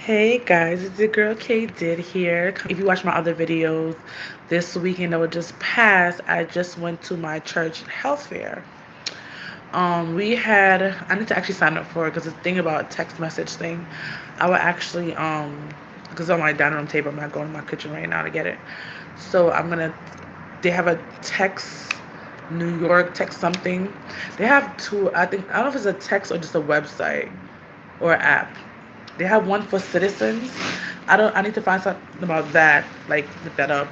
Hey guys, it's your girl K Did here. If you watch my other videos this weekend that would just pass, I just went to my church health fair. I need to actually sign up for it because the thing about text message thing, I would actually because on my dining room table, I'm not going to my kitchen right now to get it. So they have a text New York text something. They have two. I don't know if it's a text or just a website or app. They have one for citizens. I need to find something about that, like look that up.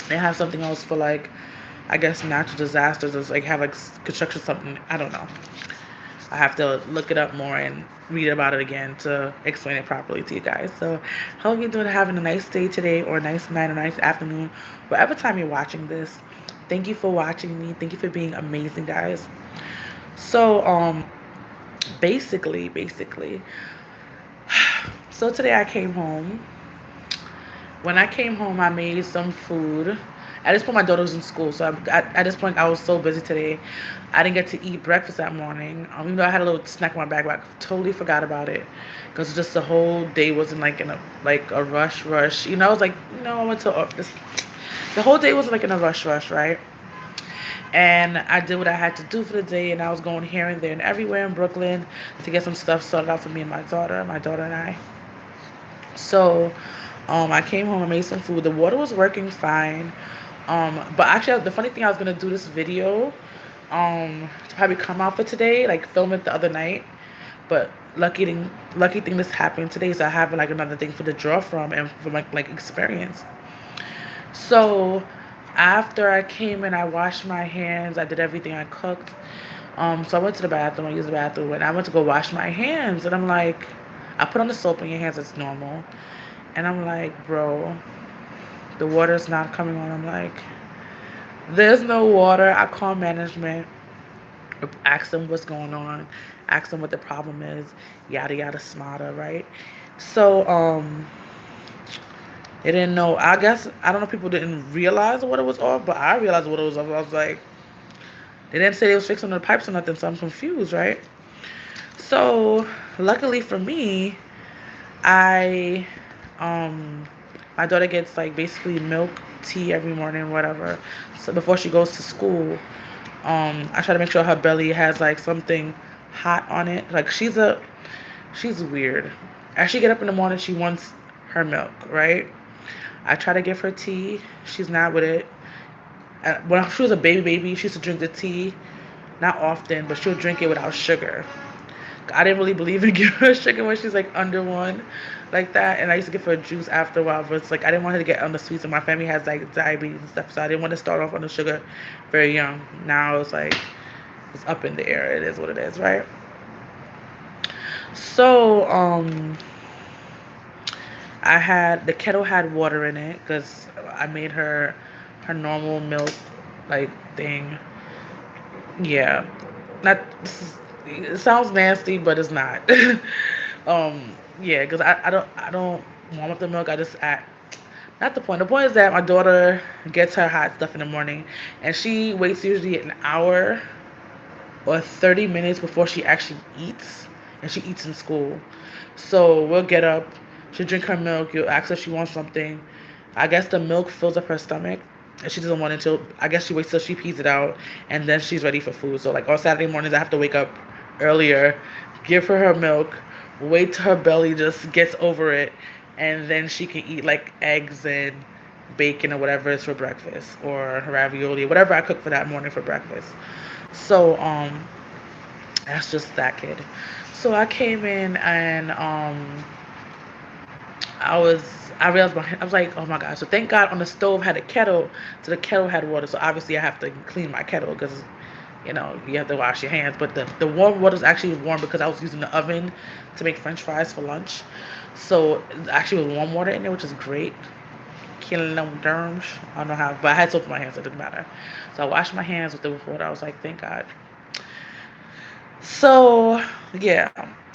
They have something else for like I guess natural disasters or like have like construction something. I don't know. I have to look it up more and read about it again to explain it properly to you guys. So hope you're doing having a nice day today or a nice night or nice afternoon, whatever time you're watching this. Thank you for watching me. Thank you for being amazing, guys. So basically, so today I came home. When I came home, I made some food. At this point, my daughter was in school, so at this point, I was so busy today. I didn't get to eat breakfast that morning. Even though I had a little snack in my bag, but I totally forgot about it because just the whole day wasn't like in a rush. I was like, I went to this. The whole day wasn't like in a rush, right? And I did what I had to do for the day, and I was going here and there and everywhere in Brooklyn to get some stuff sorted out for me and my daughter and I. So I came home, I made some food. The water was working fine. But actually, the funny thing, I was gonna do this video, to probably come out for today, like film it the other night. But lucky thing this happened today, so I have like another thing for the draw from and for like experience. So after I came in, I washed my hands. I did everything. I cooked. So I went to the bathroom. I used the bathroom, and I went to go wash my hands. And I'm like, I put on the soap in your hands. It's normal. And I'm like, bro, the water's not coming on. I'm like, there's no water. I call management, ask them what's going on, ask them what the problem is, yada yada smarter, right? So they didn't know. I guess I don't know. People didn't realize what it was off, but I realized what it was off. I was like, they didn't say they was fixing the pipes or nothing, so I'm confused, right? So luckily for me, I um my daughter gets like basically milk tea every morning, whatever. So before she goes to school, I try to make sure her belly has like something hot on it. Like she's weird. As she get up in the morning, she wants her milk, right? I try to give her tea. She's not with it. When she was a baby, she used to drink the tea. Not often, but she'll drink it without sugar. I didn't really believe in giving her sugar when she's like under one, like that. And I used to give her juice after a while, but it's like I didn't want her to get on the sweets. And my family has like diabetes and stuff, so I didn't want to start off on the sugar very young. Now it's like it's up in the air. It is what it is, right? So I had the kettle had water in it because I made her normal milk like thing. Yeah, not. It sounds nasty, but it's not. Yeah, because I don't warm up the milk. I just add. Not the point. The point is that my daughter gets her hot stuff in the morning, and she waits usually an hour or 30 minutes before she actually eats, and she eats in school. So we'll get up, she'll drink her milk, you'll ask her if she wants something. I guess the milk fills up her stomach, and she doesn't want it until, I guess she waits till she pees it out, and then she's ready for food. So, like, on Saturday mornings, I have to wake up earlier, give her her milk, wait till her belly just gets over it, and then she can eat, like, eggs and bacon or whatever is for breakfast, or ravioli, whatever I cook for that morning for breakfast. So, that's just that kid. So I came in and I was I realized I was like, oh my god. So thank God on the stove had a kettle, so the kettle had water. So obviously I have to clean my kettle because you have to wash your hands. But the warm water is actually warm because I was using the oven to make French fries for lunch. So it actually was warm water in there, which is great. Killing them germs. I don't know how, but I had soap in my hands, so it didn't matter. So I washed my hands with the water. I was like, thank God. So yeah.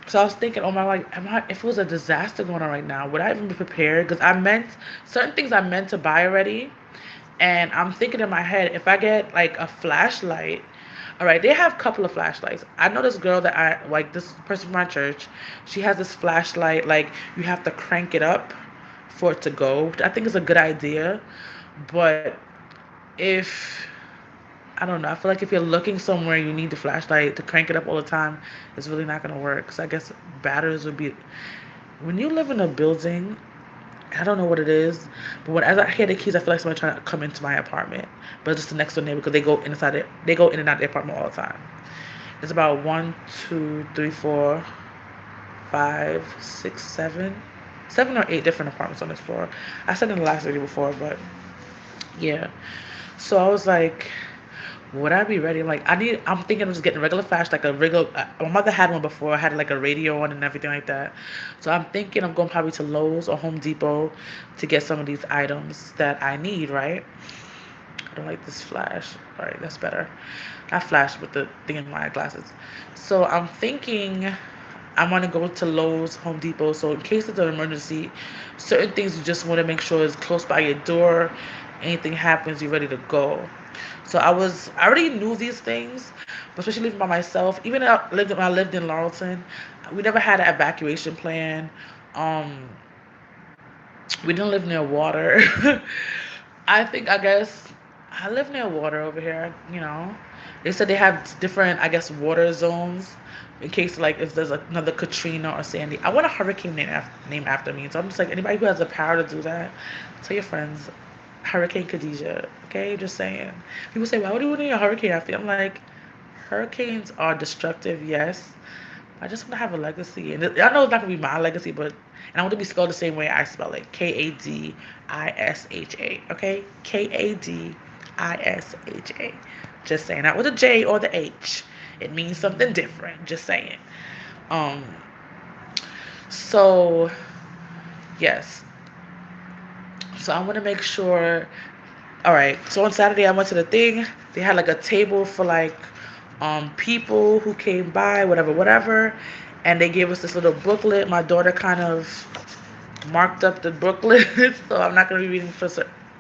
So I was thinking, oh my, like, if it was a disaster going on right now, would I even be prepared? Because I meant certain things I meant to buy already, and I'm thinking in my head, if I get like a flashlight, All right, they have a couple of flashlights. I know this girl that I like, this person from my church. She has this flashlight, like you have to crank it up for it to go. I think it's a good idea, but if I don't know, I feel like if you're looking somewhere, you need the flashlight to crank it up all the time. It's really not gonna work. Cause I guess batteries would be when you live in a building. I don't know what it is, but when as I hear the keys, I feel like someone trying to come into my apartment. But it's just the next door neighbor because they go inside it. They go in and out of the apartment all the time. It's about one, two, three, four, five, six, seven or eight different apartments on this floor. I said in the last video before, but yeah. So I was like, would I be ready? Like I'm thinking of just getting a regular flash, like a regular. My mother had one before. I had like a radio on and everything like that. So I'm thinking I'm going probably to Lowe's or Home Depot to get some of these items that I need. Right? I don't like this flash. All right, that's better. I flash with the thing in my glasses. So I'm thinking I want to go to Lowe's, Home Depot. So in case it's an emergency, certain things you just want to make sure is close by your door. Anything happens, you're ready to go. So I already knew these things, but especially living by myself. Even when I lived in Laurelton, we never had an evacuation plan. Um, we didn't live near water. I guess I live near water over here. They said they have different, I guess, water zones in case like if there's another Katrina or Sandy. I want a hurricane named after me. So I'm just like anybody who has the power to do that, tell your friends. Hurricane Khadijah. Okay, just saying. People say, why would you need a hurricane after? I'm like, hurricanes are destructive, yes. I just want to have a legacy, and I know it's not gonna be my legacy, but and I want to be spelled the same way I spell it, Kadisha. Okay, Kadisha. Just saying, not with a J or the H. It means something different. Just saying. Um. So yes. So I want to make sure. All right. So on Saturday I went to the thing. They had like a table for like people who came by, whatever, and they gave us this little booklet. My daughter kind of marked up the booklet, so I'm not gonna be reading for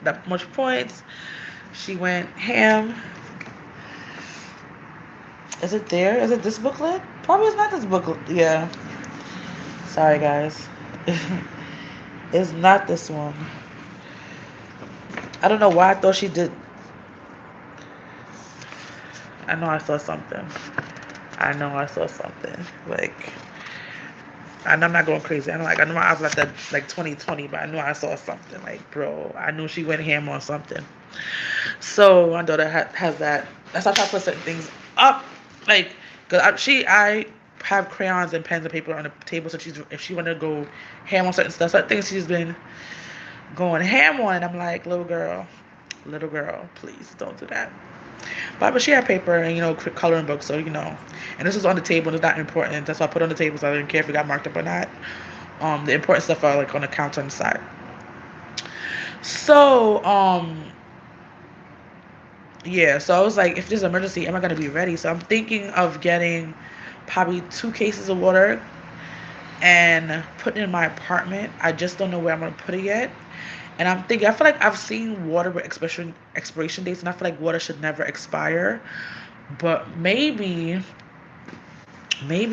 that much points. She went ham. Is it there? Is it this booklet? Probably it's not this booklet. Yeah. Sorry guys. It's not this one. I don't know why I thought she did. I know I saw something. Like, and I'm not going crazy. I know I was like 2020, but I know I saw something. Like, bro, I knew she went ham on something. So my daughter has that. That's how I try to put certain things up. Like, cause I have crayons and pens and paper on the table. So if she wanted to go ham on certain things she's been going ham on. And I'm like, little girl, please don't do that. But she had paper and coloring books, so and this was on the table and it's not important. That's why I put it on the table, so I didn't care if it got marked up or not. The important stuff are like on the counter on the side. So yeah, so I was like, if there's an emergency, am I gonna be ready? So I'm thinking of getting probably 2 cases of water and putting it in my apartment. I just don't know where I'm gonna put it yet. And I'm thinking, I feel like I've seen water with expiration dates, and I feel like water should never expire. But maybe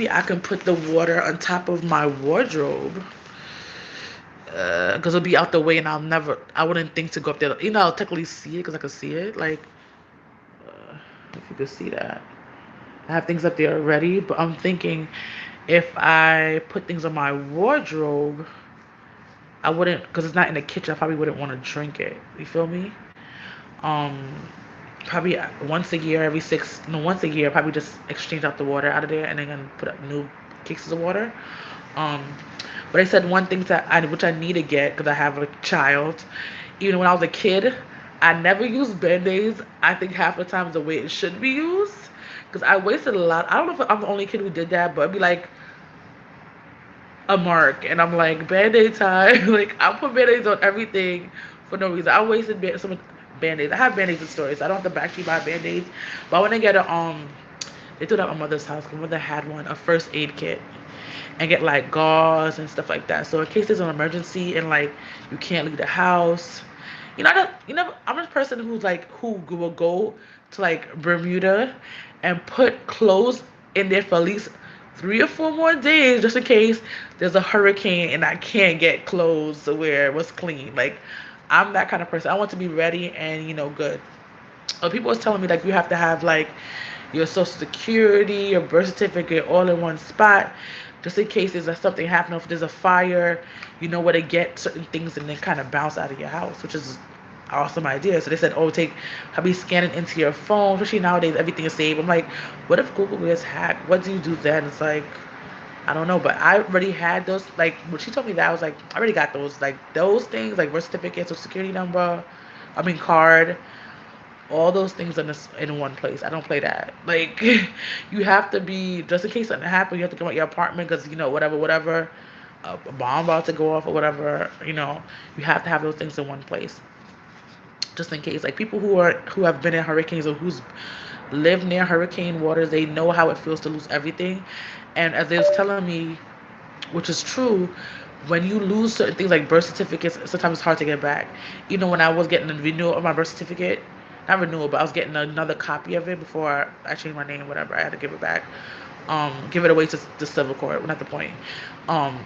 I can put the water on top of my wardrobe, because it'll be out the way, and I wouldn't think to go up there. I'll technically see it because I can see it. Like, if you could see that, I have things up there already. But I'm thinking, if I put things on my wardrobe, I wouldn't, because it's not in the kitchen. I probably wouldn't want to drink it. You feel me? Um, Probably once a year, probably just exchange out the water out of there, and then put up new cases of water. Um, but I said one thing which I need to get because I have a child. Even when I was a kid, I never used Band-Aids. I think half the time the way it should be used, because I wasted a lot. I don't know if I'm the only kid who did that, but it'd be like a mark, and I'm like, Band-Aid time. Like, I put Band-Aids on everything for no reason. I wasted some Band-Aids. I have Band-Aids in stores. I don't have to actually buy Band-Aids, but I want to get they do that at my mother's house. My mother had a first aid kit, and get like gauze and stuff like that. So in case there's an emergency and like you can't leave the house, I'm a person who will go to like Bermuda and put clothes in there for at least 3 or 4 more days just in case there's a hurricane and I can't get clothes to where it was clean. Like, I'm that kind of person. I want to be ready and, good. But people was telling me like you have to have like your social security, your birth certificate all in one spot, just in case there's something happening. If there's a fire, you know where to get certain things and then kind of bounce out of your house, which is awesome idea. So they said, oh, have me scan it into your phone. Especially nowadays, everything is saved. I'm like, what if Google gets hacked? What do you do then? It's like, I don't know, but I already had those. Like when she told me that, I was like, I already got those. Like those things, like birth certificate, social security number, card, all those things in one place. I don't play that. Like, you have to be, just in case something happens, you have to come out your apartment because, whatever, a bomb about to go off or whatever, you have to have those things in one place. Just in case. Like, people who have been in hurricanes or who's lived near hurricane waters, they know how it feels to lose everything. And as they was telling me, which is true, when you lose certain things like birth certificates, sometimes it's hard to get back. Even when I was getting a renewal of my birth certificate, not renewal, but I was getting another copy of it before I changed my name, whatever. I had to give it back, give it away to the civil court. Not the point. Um,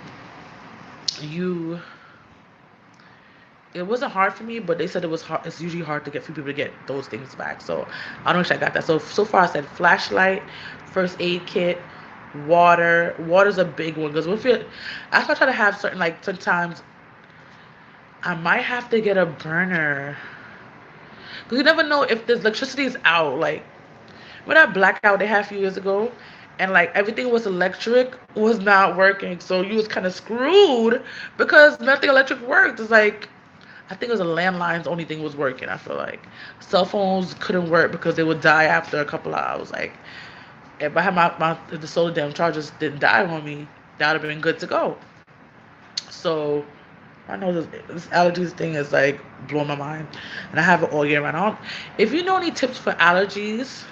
you, it wasn't hard for me, but they said it was hard. It's usually hard to get for people to get those things back. So I don't know if I got that. So far I said flashlight, first aid kit, water. Water's a big one because I try to have certain, like, sometimes I might have to get a burner because you never know if the electricity is out. Like, when that blackout they had a few years ago, and like everything was electric was not working, so you was kind of screwed because nothing electric worked. It's like, I think it was a landline's only thing was working. I feel like cell phones couldn't work because they would die after a couple of hours. Like, if I had the solar damn chargers didn't die on me, that would have been good to go. So I know this allergies thing is like blowing my mind, and I have it all year round. If you know any tips for allergies,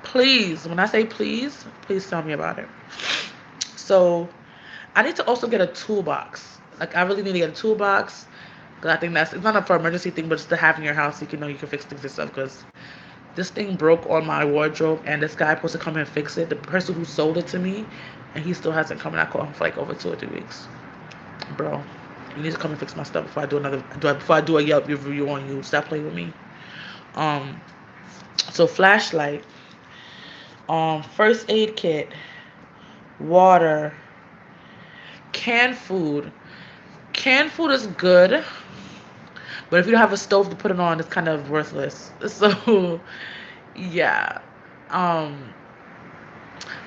please, when I say please tell me about it. So I need to also get a toolbox. Like, I really need to get a toolbox because I think it's not a for emergency thing, but just to have in your house so you can know you can fix things yourself. Because this thing broke on my wardrobe, and this guy supposed to come and fix it. The person who sold it to me, and he still hasn't come. And I called him for like over 2 or 3 weeks. Bro, you need to come and fix my stuff before I do a Yelp review on you. Stop playing with me. Um, so flashlight, first aid kit, water, canned food. Canned food is good, but if you don't have a stove to put it on, it's kind of worthless. So, yeah. Um,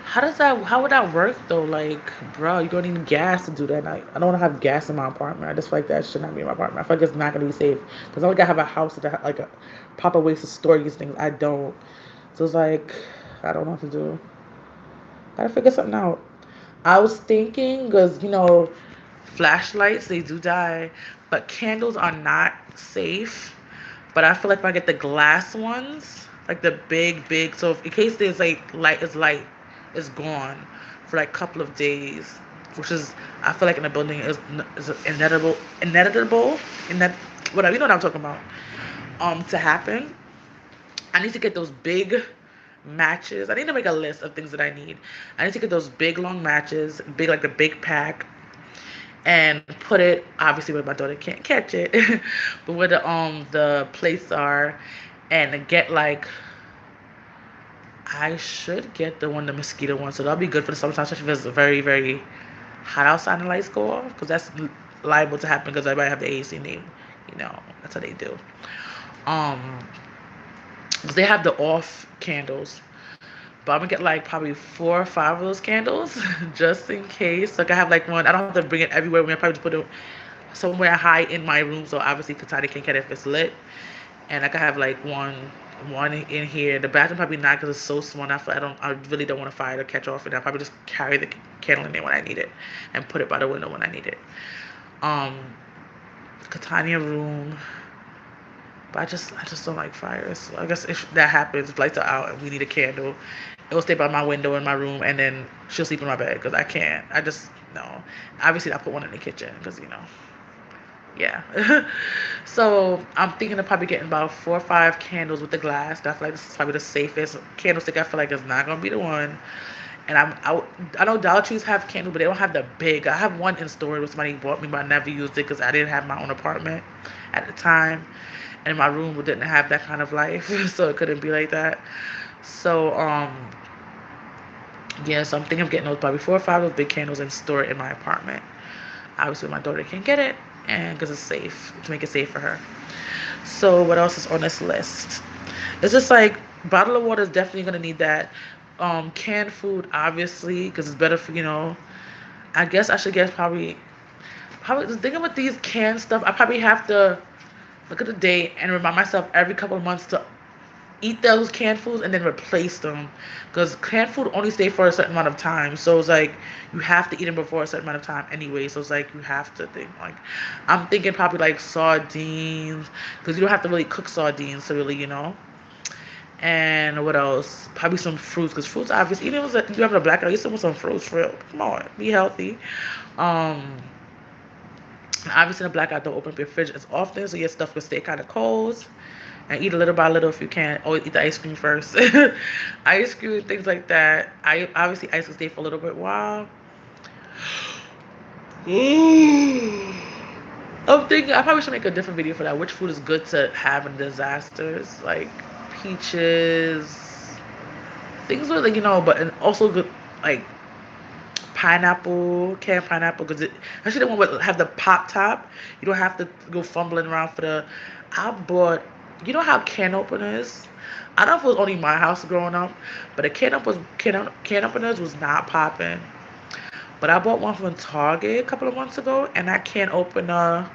how would that work though? Like, bro, you're gonna need gas to do that. I don't want to have gas in my apartment. I just feel like that should not be in my apartment. I feel like it's not gonna be safe because I gotta have a house that like a proper ways to store these things. I don't. So it's like, I don't know what to do. Gotta figure something out. I was thinking, because, flashlights, they do die, but candles are not safe. But I feel like if I get the glass ones, like the big, so if, in case there's like light is gone for like a couple of days, which is, I feel like in a building is inevitable, whatever, you know what I'm talking about, to happen. I need to get those big matches. I need to make a list of things that I need. I need to get those big long matches, like the big pack, and put it obviously where my daughter can't catch it, but where the plates are, and get like, I should get the mosquito one, so that'll be good for the summertime, especially if it's very very hot outside and the lights go off, because that's liable to happen because everybody have the AC name, that's how they do. Um, because they have the off candles. But I'm gonna get like probably 4 or 5 of those candles just in case. Like, I have like one. I don't have to bring it everywhere. We're gonna probably just put it somewhere high in my room, so obviously Katani can't get it if it's lit. And I can have like one in here. The bathroom probably not because it's so small. I really don't want to fire to catch off, and I probably just carry the candle in there when I need it, and put it by the window when I need it. Um, Catania room. But I just don't like fires. So I guess if that happens, if lights are out and we need a candle, it will stay by my window in my room, and then she'll sleep in my bed because I can't. I just, no. Obviously, I put one in the kitchen because, Yeah. So I'm thinking of probably getting about 4 or 5 candles with the glass. I feel like this is probably the safest candlestick. I feel like it's not gonna be the one. And I know Dollar Trees have candles, but they don't have the big. I have one in storage where somebody bought me, but I never used it because I didn't have my own apartment at the time, and my room didn't have that kind of life, so it couldn't be like that. So yeah, so I'm thinking of getting those probably 4 or 5 of those big candles and store it in my apartment. Obviously, my daughter can get it, and because it's safe to make it safe for her. So what else is on this list? It's just like bottle of water is definitely gonna need that. Canned food, obviously, because it's better for I guess I should get probably the thing with these canned stuff. I probably have to look at the date and remind myself every couple of months to eat those canned foods and then replace them, because canned food only stay for a certain amount of time. So it's like you have to eat them before a certain amount of time anyway. So it's like you have to think like I'm thinking probably like sardines, because you don't have to really cook sardines to really. And what else? Probably some fruits, because fruits obviously, even if you have a blackout, you still want some fruits for real. Come on, be healthy. Um, Obviously, in a blackout, don't open up your fridge as often, so your stuff will stay kind of cold. And eat a little by little if you can. Always eat the ice cream first. Ice cream, things like that. I obviously ice can stay for a little bit while. I'm thinking I probably should make a different video for that. Which food is good to have in disasters, like peaches, things with but and also good like pineapple, canned pineapple, because actually the one with have the pop top. You don't have to go fumbling around for the. I bought. You know how can openers? I don't know if it was only my house growing up, but the can openers was not popping. But I bought one from Target a couple of months ago, and that can opener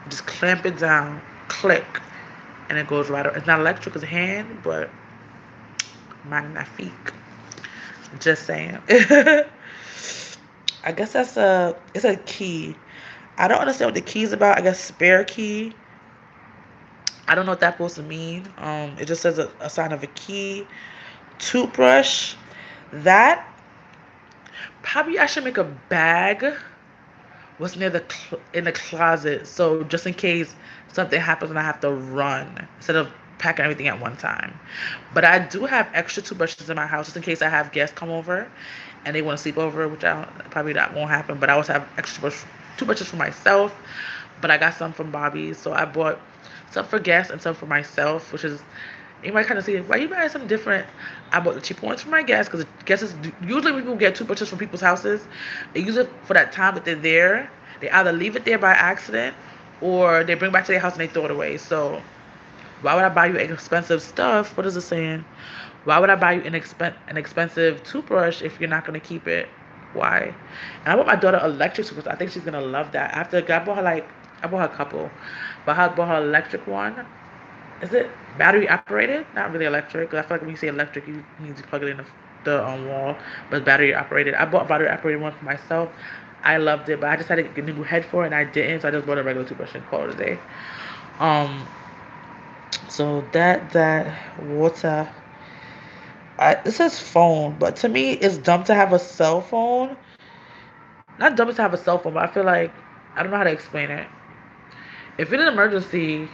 just clamp it down, click, and it goes right. It's not electric, it's hand, but magnifique. Just saying. I guess it's a key. I don't understand what the key is about. I guess spare key. I don't know what that's supposed to mean. It just says a sign of a key. Toothbrush. That probably I should make a bag. What's near in the closet, so just in case something happens and I have to run instead of packing everything at one time. But I do have extra toothbrushes in my house just in case I have guests come over and they want to sleep over, which probably that won't happen. But I also have extra toothbrushes for myself. But I got some from Bobby's, so I bought some for guests and some for myself, which is you might kind of see why you buy something different. I bought the cheap ones for my guests because guests usually when people get toothbrushes from people's houses, they use it for that time that they're there. They either leave it there by accident or they bring it back to their house and they throw it away. So why would I buy you expensive stuff? What is it saying? Why would I buy you an expensive toothbrush if you're not gonna keep it? Why? And I bought my daughter electric toothbrush. I think she's gonna love that. I bought her a couple, but I bought her electric one. Is it battery operated? Not really electric. 'Cause I feel like when you say electric, you means you plug it in the wall. But it's battery operated. I bought a battery operated one for myself. I loved it, but I just had to get a new head for it, and I didn't. So I just bought a regular toothbrush and called it a day. Um. So that water. It says phone, but to me, it's dumb to have a cell phone. Not dumb to have a cell phone, but I feel like I don't know how to explain it. If in an emergency,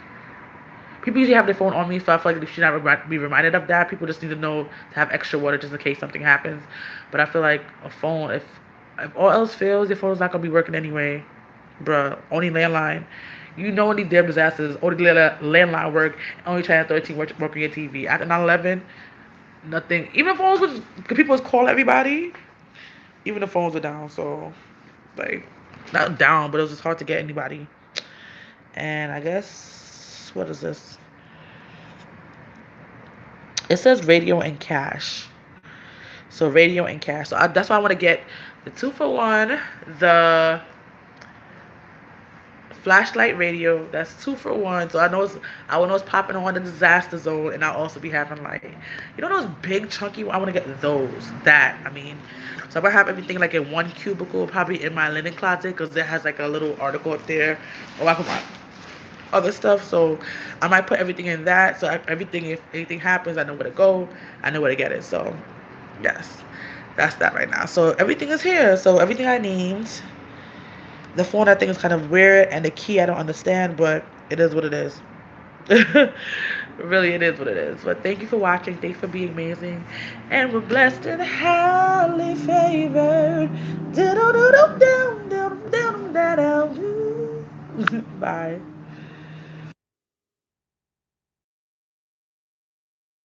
people usually have their phone on me, so I feel like they should not be reminded of that. People just need to know to have extra water just in case something happens. But I feel like a phone, if all else fails, your phone's not gonna be working anyway, bruh. Only landline. You know when these damn disasters, only landline work, only channel 13 work on your TV. After 9/11, nothing. Even the phones was, people was calling everybody. Even the phones were down, so like not down, but it was just hard to get anybody. And I guess what is this? It says radio and cash. So radio and cash. So that's why I want to get the 2-for-1, the flashlight radio. That's 2-for-1. So I know it's popping on the disaster zone, and I'll also be having like, those big chunky. I want to get those. That I mean, so I'm gonna have everything like in one cubicle, probably in my linen closet, because it has like a little article up there. Or I put my other stuff. So I might put everything in that. So everything, if anything happens, I know where to go. I know where to get it. So yes, that's that right now. So everything is here. So everything I named. The phone I think is kind of weird, and the key I don't understand, but it is what it is. Really, it is what it is. But thank you for watching. Thanks for being amazing. And we're blessed and highly favored. Bye.